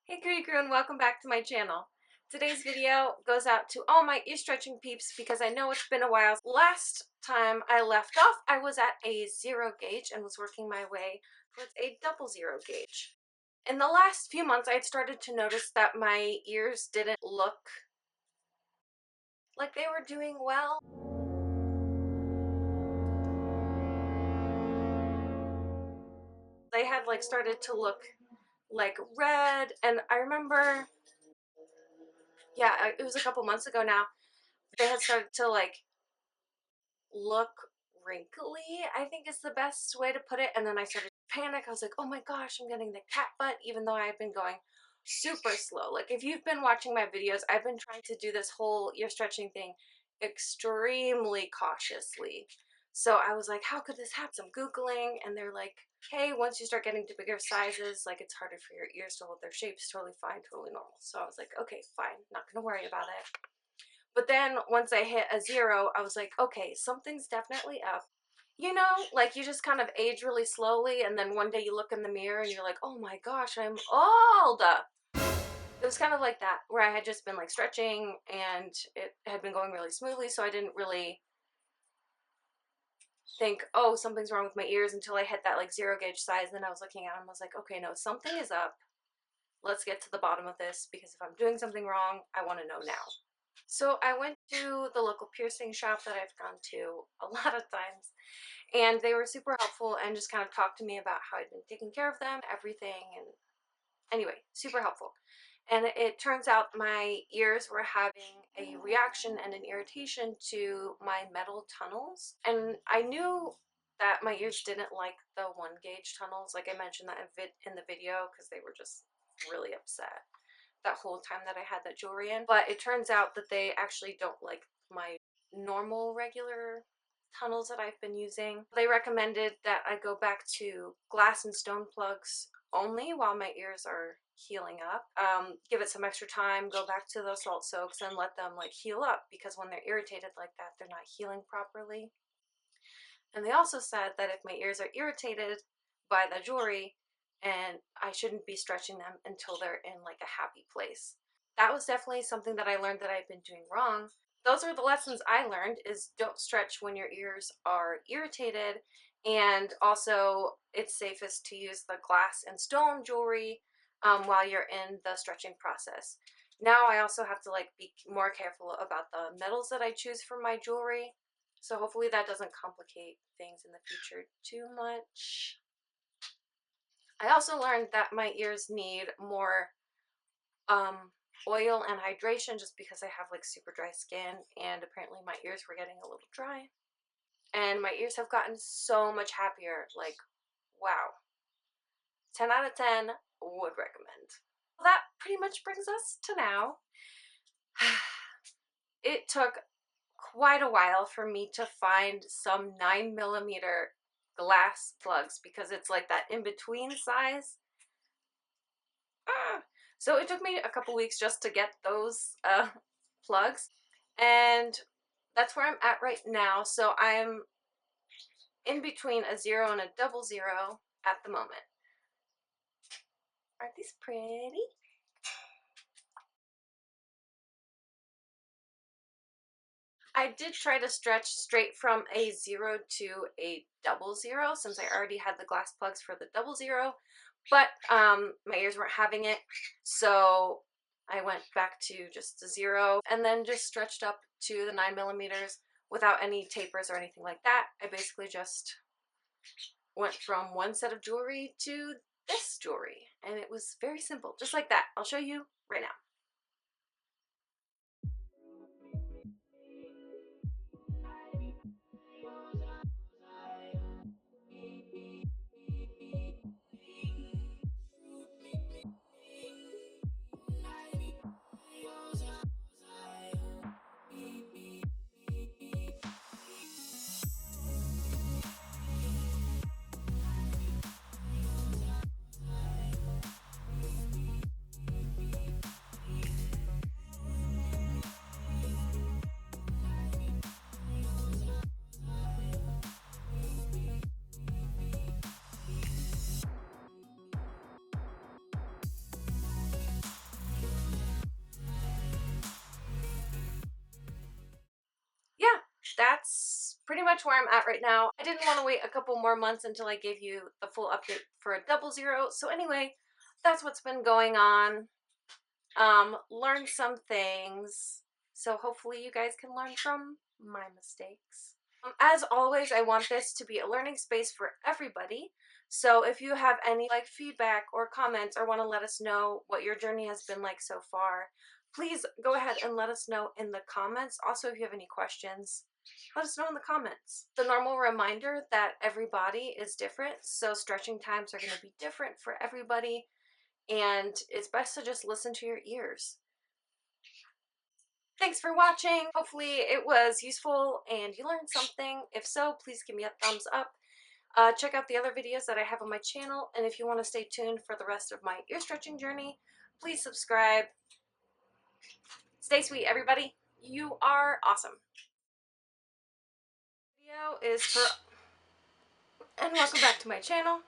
Hey Cootie Crew and welcome back to my channel. Today's video goes out to all my ear stretching peeps because I know it's been a while. Last time I left off, I was at a 0 gauge and was working my way towards a 00 gauge. In the last few months, I had started to notice that my ears didn't look like they were doing well. They had started to look like red, and I remember, yeah, it was a couple months ago now, they had started to look wrinkly, I think is the best way to put it. And then I started to panic. I was like, oh my gosh, I'm getting the cat butt, even though I've been going super slow. Like, if you've been watching my videos, I've been trying to do this whole ear stretching thing extremely cautiously. So I was like, how could this happen? I'm Googling, and they're like, hey, once you start getting to bigger sizes, like, it's harder for your ears to hold their shapes. Totally fine, totally normal. So I was like, okay, fine, not gonna worry about it. But then once I hit a 0, I was like, okay, something's definitely up. You know, like, you just kind of age really slowly, and then one day you look in the mirror and you're like, oh my gosh, I'm old. It was kind of like that, where I had just been stretching and it had been going really smoothly, so I didn't really think, oh, something's wrong with my ears until I hit that 0 gauge size. Then I was looking at them, I was like, okay, no, something is up. Let's get to the bottom of this, because if I'm doing something wrong, I want to know now. So I went to the local piercing shop that I've gone to a lot of times, and they were super helpful and just kind of talked to me about how I'd been taking care of them, everything, and anyway, super helpful. And it turns out my ears were having a reaction and an irritation to my metal tunnels. And I knew that my ears didn't like the 1 gauge tunnels, like I mentioned that in the video, because they were just really upset that whole time that I had that jewelry in. But it turns out that they actually don't like my normal regular tunnels that I've been using. They recommended that I go back to glass and stone plugs only while my ears are healing up. Give it some extra time, go back to those salt soaks and let them heal up, because when they're irritated like that, they're not healing properly. And they also said that if my ears are irritated by the jewelry, and I shouldn't be stretching them until they're in a happy place. That was definitely something that I learned that I've been doing wrong. Those are the lessons I learned: is don't stretch when your ears are irritated, and also it's safest to use the glass and stone jewelry while you're in the stretching process. Now I also have to be more careful about the metals that I choose for my jewelry, so hopefully that doesn't complicate things in the future too much. I also learned that my ears need more oil and hydration, just because I have super dry skin, and apparently my ears were getting a little dry. And my ears have gotten so much happier. Like, wow. 10 out of 10 would recommend. Well, that pretty much brings us to now. It took quite a while for me to find some 9mm glass plugs, because it's like that in-between size. So it took me a couple weeks just to get those plugs, and that's where I'm at right now. So I'm in between a 0 and a 00 at the moment. Aren't these pretty? I did try to stretch straight from a 0 to a 00, since I already had the glass plugs for the 00, but my ears weren't having it, so I went back to just a 0 and then just stretched up to the 9mm without any tapers or anything like that. I basically just went from one set of jewelry to this jewelry, and it was very simple, just like that. I'll show you right now. much where I'm at right now. I didn't want to wait a couple more months until I gave you the full update for a 00. So anyway, that's what's been going on. Learned some things. So hopefully you guys can learn from my mistakes. As always, I want this to be a learning space for everybody. So if you have any like feedback or comments or want to let us know what your journey has been like so far, please go ahead and let us know in the comments. Also, if you have any questions, let us know in the comments. The normal reminder that every body is different, so stretching times are going to be different for everybody, and it's best to just listen to your ears. Thanks for watching. Hopefully it was useful and you learned something. If so, please give me a thumbs up. Check out the other videos that I have on my channel, and if you want to stay tuned for the rest of my ear stretching journey, please subscribe. Stay sweet, everybody. You are awesome. Video is for, and welcome back to my channel.